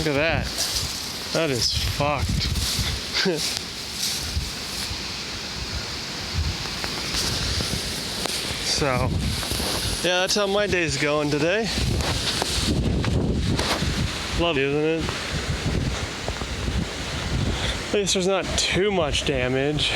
Look at that. That is fucked. So, yeah, that's how my day's going today. Lovely, isn't it? At least there's not too much damage.